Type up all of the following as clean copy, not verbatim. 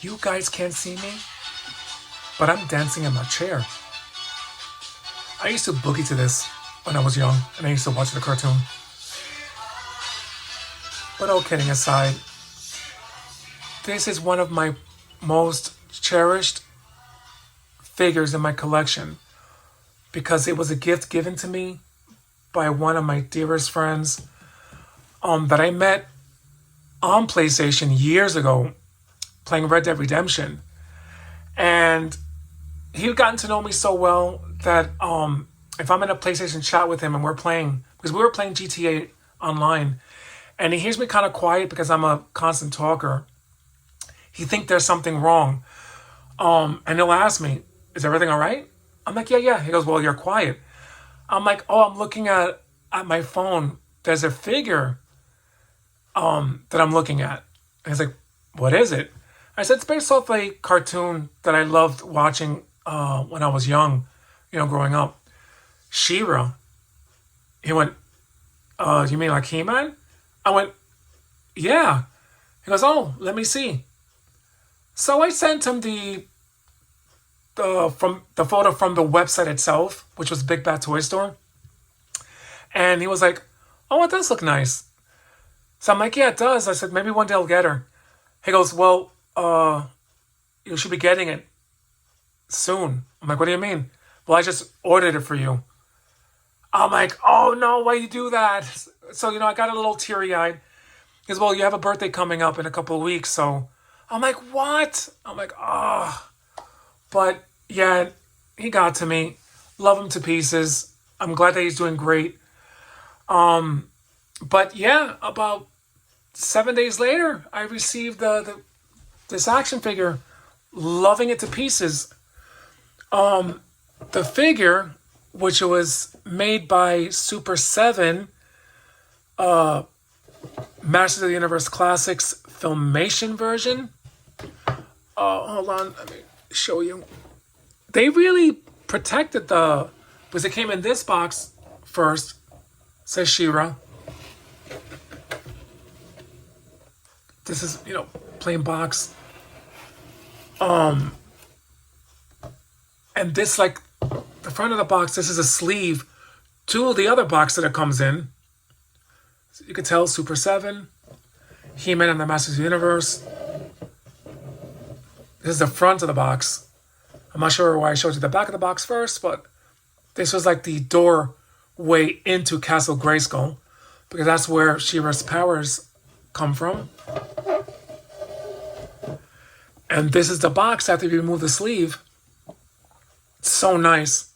You guys can't see me, but I'm dancing in my chair. I used to boogie to this when I was young, and I used to watch the cartoon. But all kidding aside, this is one of my most cherished figures in my collection because it was a gift given to me by one of my dearest friends that I met on PlayStation years ago playing Red Dead Redemption. And he had gotten to know me so well that if I'm in a PlayStation chat with him and we're playing, because we were playing GTA online, and he hears me kind of quiet because I'm a constant talker, he thinks there's something wrong. And he'll ask me, is everything all right? I'm like, yeah. He goes, well, you're quiet. I'm like, oh, I'm looking at my phone. There's a figure that I'm looking at. And he's like, what is it? I said, it's based off a cartoon that I loved watching when I was young, growing up. She-Ra. He went, you mean like He-Man? I went, yeah. He goes, oh, let me see. So I sent him the photo from the website itself, which was Big Bad Toy Store. And he was like, oh, it does look nice. So I'm like, yeah, it does. I said, maybe one day I'll get her. He goes, well, you should be getting it soon. I'm like, what do you mean? Well, I just ordered it for you. I'm like, oh no, why you do that? So, I got a little teary-eyed. He goes, well, you have a birthday coming up in a couple of weeks, so I'm like, what? I'm like, oh. But yeah, he got to me. Love him to pieces. I'm glad that he's doing great. But yeah, about 7 days later, I received this action figure. Loving it to pieces. The figure, which was made by Super 7, Masters of the Universe Classics Filmation version. Hold on, let me show you. They really protected because it came in this box first. It says She-Ra. This is, plain box. And this, like, the front of the box, this is a sleeve to the other box that it comes in. So you can tell Super 7, He-Man and the Masters of the Universe. This is the front of the box. I'm not sure why I showed you the back of the box first, but this was like the doorway into Castle Grayskull, because that's where She-Ra's powers come from. And this is the box after you remove the sleeve. It's so nice.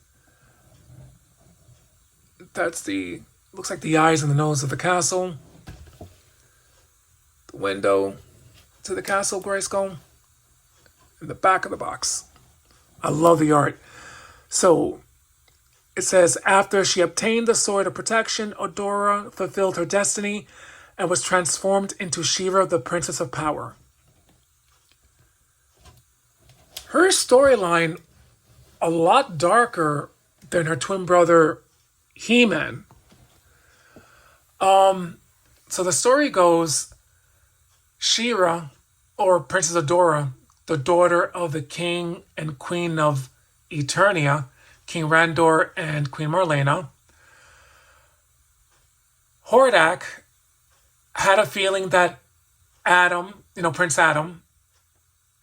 Looks like the eyes and the nose of the castle. The window to the Castle Grayskull. In the back of the box. I love the art. So it says, after she obtained the Sword of Protection, Adora fulfilled her destiny and was transformed into She-Ra, the Princess of Power. Her storyline, a lot darker than her twin brother, He-Man. So the story goes, She-Ra, or Princess Adora, the daughter of the king and queen of Eternia, King Randor and Queen Marlena. Hordak had a feeling that Adam, Prince Adam,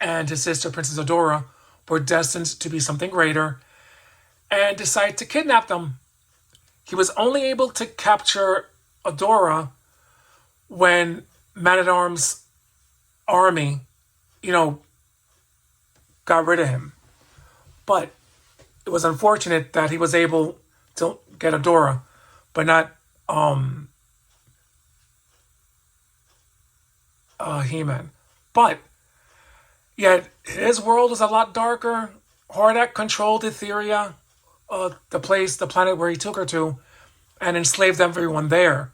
and his sister, Princess Adora, were destined to be something greater, and decided to kidnap them. He was only able to capture Adora when Man-at-Arms' army, got rid of him. But it was unfortunate that he was able to get Adora, but not He-Man. But yet his world was a lot darker. Hordak controlled Etheria, the planet where he took her to, and enslaved everyone there.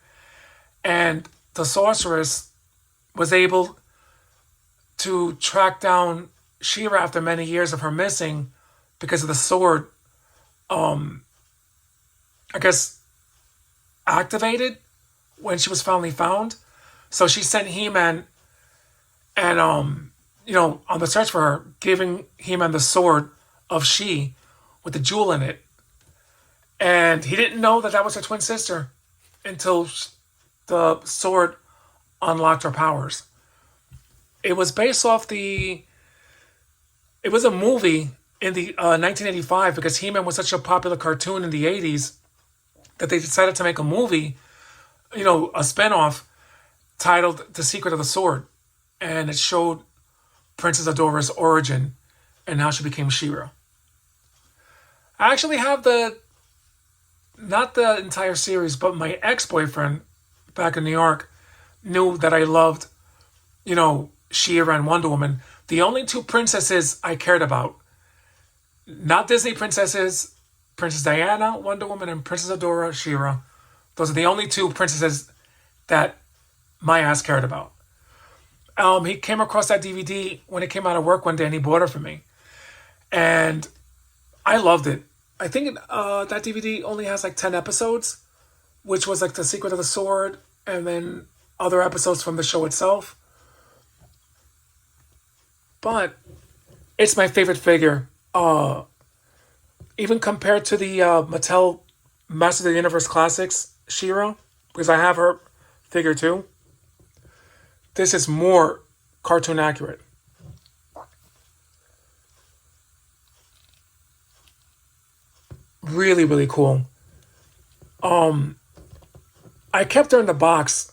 And the sorceress was able to track down She-Ra after many years of her missing because of the sword, I guess, activated when she was finally found. So she sent He-Man and on the search for her, giving He-Man the sword of She with the jewel in it. And he didn't know that that was her twin sister until the sword unlocked her powers. It was based off the. It was a movie in the 1985 because He-Man was such a popular cartoon in the 80s that they decided to make a movie, a spinoff titled The Secret of the Sword. And it showed Princess Adora's origin and how she became She-Ra. I actually have not the entire series, but my ex-boyfriend back in New York knew that I loved, She-Ra and Wonder Woman. The only two princesses I cared about, not Disney princesses, Princess Diana, Wonder Woman, and Princess Adora, She-Ra. Those are the only two princesses that my ass cared about. He came across that DVD when it came out of work one day, and he bought it for me. And I loved it. I think that DVD only has like 10 episodes, which was like The Secret of the Sword, and then other episodes from the show itself. But it's my favorite figure. Even compared to the Mattel Master of the Universe Classics She-Ra, because I have her figure too. This is more cartoon accurate. Really, really cool. I kept her in the box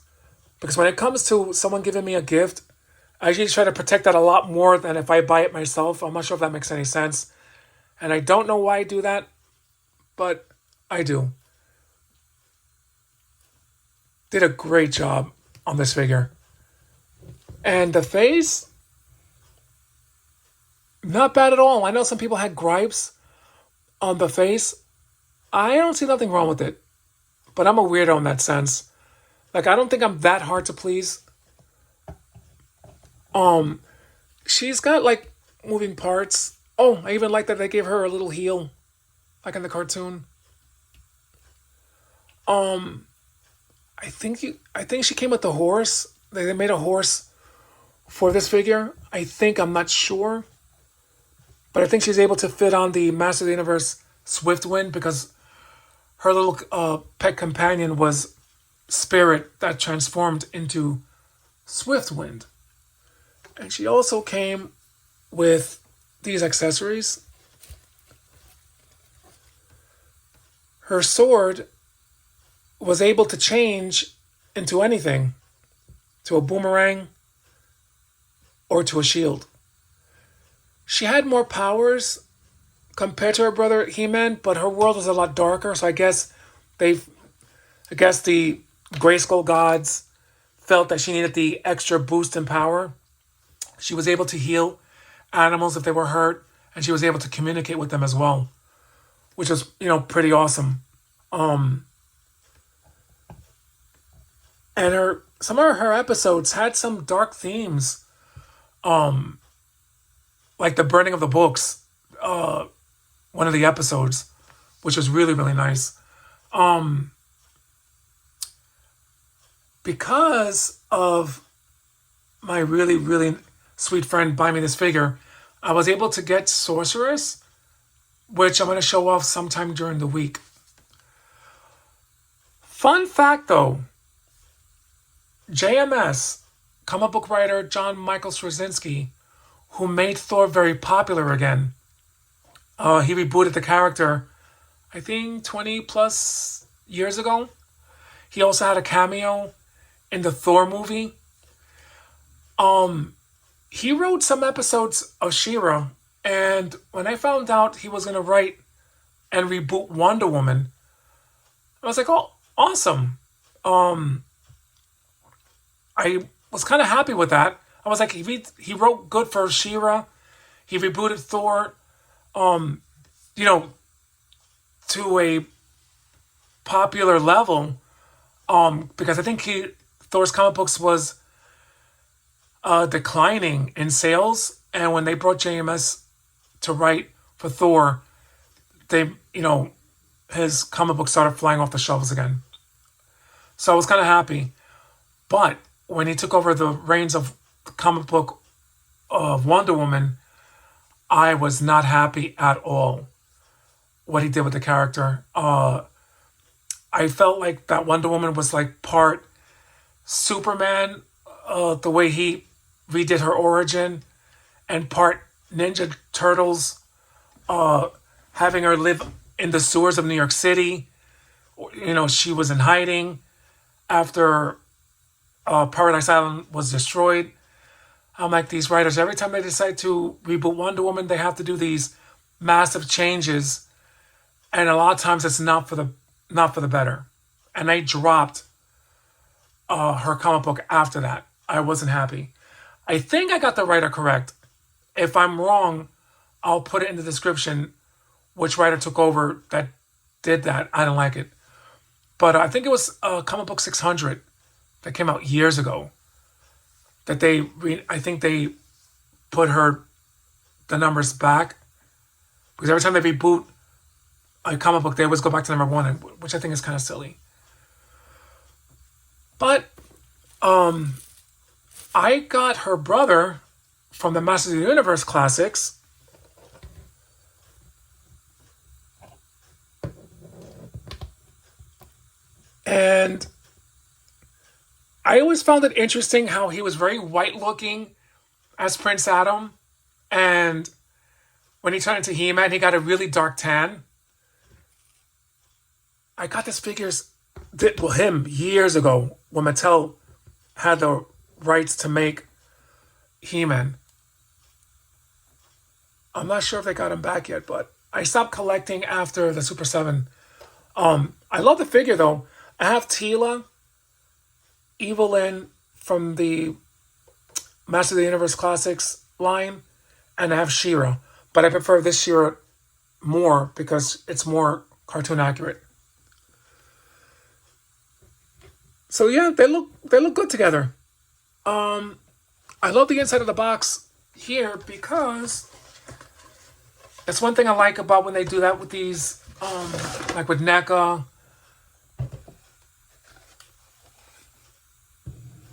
because when it comes to someone giving me a gift, I usually try to protect that a lot more than if I buy it myself. I'm not sure if that makes any sense. And I don't know why I do that, but I do. Did a great job on this figure. And the face, not bad at all. I know some people had gripes on the face. I don't see nothing wrong with it. But I'm a weirdo in that sense. Like, I don't think I'm that hard to please. She's got like moving parts. Oh, I even like that they gave her a little heel, like in the cartoon. I think she came with the horse. They made a horse for this figure. I'm not sure. But I think she's able to fit on the Master of the Universe Swiftwind because her little pet companion was Spirit that transformed into Swiftwind. And she also came with these accessories. Her sword was able to change into anything, to a boomerang or to a shield. She had more powers compared to her brother He-Man, but her world was a lot darker, so I guess the Grayskull gods felt that she needed the extra boost in power. She was able to heal animals if they were hurt, and she was able to communicate with them as well, which was, pretty awesome. And some of her episodes had some dark themes, like the burning of the books, one of the episodes, which was really, really nice. Because of my really, really sweet friend buying me this figure, I was able to get Sorceress, which I'm going to show off sometime during the week. Fun fact though, JMS, comic book writer J Michael Straczynski, who made Thor very popular again, he rebooted the character, I think 20 plus years ago. He also had a cameo in the Thor movie. He wrote some episodes of She-Ra, and when I found out he was going to write and reboot Wonder Woman, I was like, oh, awesome. I was kind of happy with that. I was like, he wrote good for She-Ra. He rebooted Thor, to a popular level, because I think Thor's comic books was declining in sales, and when they brought JMS to write for Thor, his comic books started flying off the shelves again. So I was kind of happy. But when he took over the reins of comic book of Wonder Woman, I was not happy at all what he did with the character. I felt like that Wonder Woman was like part Superman, the way he redid her origin, and part Ninja Turtles, having her live in the sewers of New York City. You know, she was in hiding after Paradise Island was destroyed. I'm like, these writers, every time they decide to reboot Wonder Woman, they have to do these massive changes, and a lot of times it's not for the better. And I dropped her comic book after that. I wasn't happy. I think I got the writer correct. If I'm wrong, I'll put it in the description which writer took over that did that. I don't like it. But I think it was comic book 600 that came out years ago. That I think they put the numbers back. Because every time they reboot a comic book, they always go back to number one, which I think is kind of silly. But I got her brother from the Masters of the Universe classics. And I always found it interesting how he was very white looking as Prince Adam. And when he turned into He-Man, he got a really dark tan. I got this figures, him years ago when Mattel had the rights to make He-Man. I'm not sure if they got him back yet, but I stopped collecting after the Super 7. I love the figure though. I have Teela, Evelyn from the Master of the Universe Classics line, and I have She-Ra. But I prefer this She-Ra more because it's more cartoon accurate. So yeah, they look good together. I love the inside of the box here because that's one thing I like about when they do that with these, like with NECA,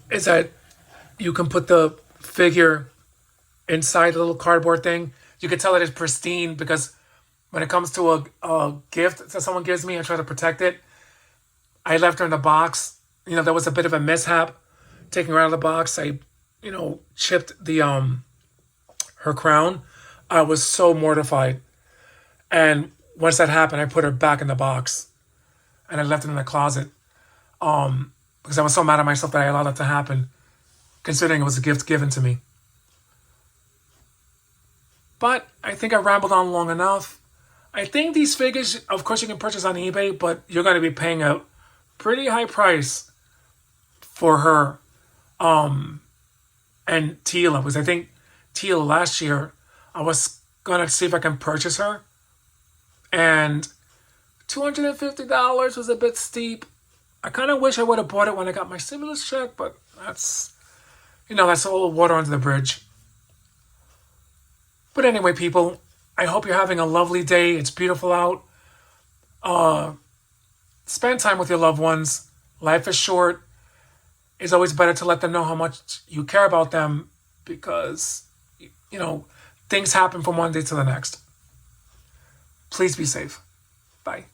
is that you can put the figure inside the little cardboard thing. You can tell it is pristine because when it comes to a gift that someone gives me, I try to protect it. I left her in the box. You know, there was a bit of a mishap taking her out of the box. I, chipped the her crown. I was so mortified. And once that happened, I put her back in the box and I left it in the closet. Because I was so mad at myself that I allowed that to happen, considering it was a gift given to me. But I think I rambled on long enough. I think these figures, of course, you can purchase on eBay, but you're going to be paying a pretty high price for her and Teela. Because I think Teela last year, I was going to see if I can purchase her. And $250 was a bit steep. I kind of wish I would have bought it when I got my stimulus check, but that's a little water under the bridge. But anyway, people, I hope you're having a lovely day. It's beautiful out. Spend time with your loved ones. Life is short. It's always better to let them know how much you care about them because, things happen from one day to the next. Please be safe. Bye.